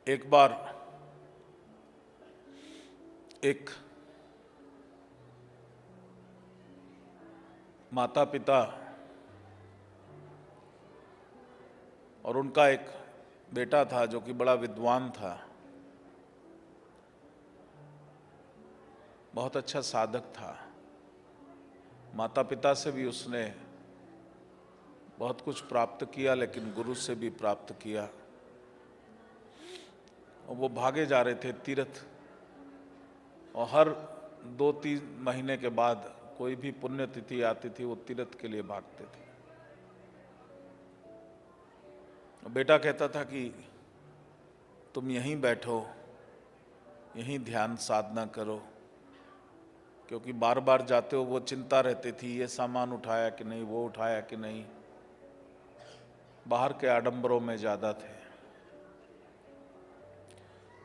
एक बार एक माता पिता और उनका एक बेटा था जो कि बड़ा विद्वान था, बहुत अच्छा साधक था। माता पिता से भी उसने बहुत कुछ प्राप्त किया, लेकिन गुरु से भी प्राप्त किया। और वो भागे जा रहे थे तीर्थ, और हर 2-3 महीने के बाद कोई भी पुण्यतिथि आती थी, वो तीर्थ के लिए भागते थे। बेटा कहता था कि तुम यहीं बैठो, यहीं ध्यान साधना करो, क्योंकि बार बार जाते हो वो चिंता रहती थी, ये सामान उठाया कि नहीं, वो उठाया कि नहीं। बाहर के आडंबरों में ज़्यादा थे।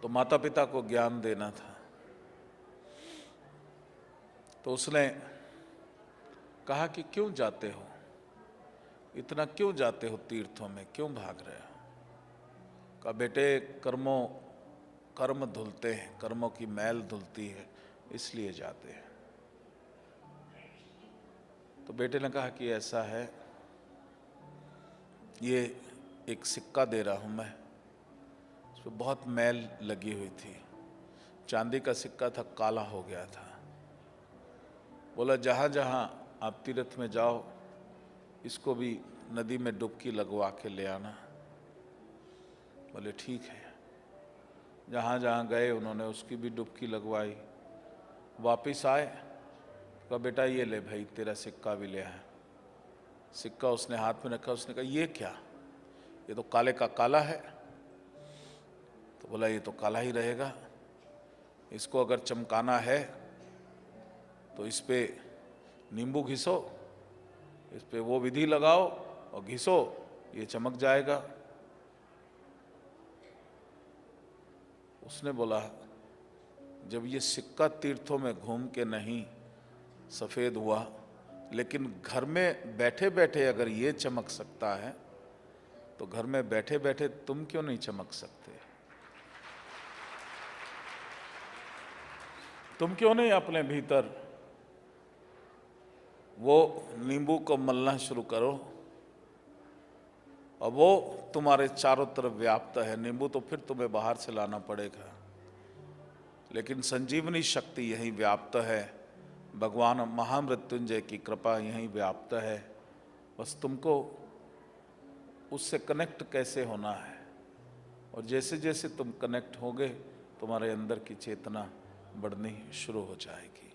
तो माता पिता को ज्ञान देना था, तो उसने कहा कि क्यों जाते हो, इतना क्यों जाते हो तीर्थों में, क्यों भाग रहे हो। कहा बेटे, कर्म धुलते हैं, कर्मों की मैल धुलती है, इसलिए जाते हैं। तो बेटे ने कहा कि ऐसा है, ये एक सिक्का दे रहा हूं मैं, उस पर बहुत मैल लगी हुई थी, चांदी का सिक्का था, काला हो गया था। बोला जहां जहां आप तीर्थ में जाओ, इसको भी नदी में डुबकी लगवा के ले आना। बोले ठीक है। जहां जहां गए उन्होंने उसकी भी डुबकी लगवाई। वापिस आए, कहा बेटा ये ले भाई, तेरा सिक्का भी ले आया। सिक्का उसने हाथ में रखा, उसने कहा ये क्या, ये तो काले का काला है। तो बोला ये तो काला ही रहेगा, इसको अगर चमकाना है तो इस पे नींबू घिसो, इस पे वो विधि लगाओ और घिसो, ये चमक जाएगा। उसने बोला जब ये सिक्का तीर्थों में घूम के नहीं सफ़ेद हुआ, लेकिन घर में बैठे बैठे अगर ये चमक सकता है, तो घर में बैठे बैठे तुम क्यों नहीं चमक सकते। तुम क्यों नहीं अपने भीतर वो नींबू को मलना शुरू करो, और वो तुम्हारे चारों तरफ व्याप्त है। नींबू तो फिर तुम्हें बाहर से लाना पड़ेगा, लेकिन संजीवनी शक्ति यहीं व्याप्त है, भगवान महामृत्युंजय की कृपा यहीं व्याप्त है। बस तुमको उससे कनेक्ट कैसे होना है, और जैसे जैसे तुम कनेक्ट होगे, तुम्हारे अंदर की चेतना बढ़नी शुरू हो जाएगी।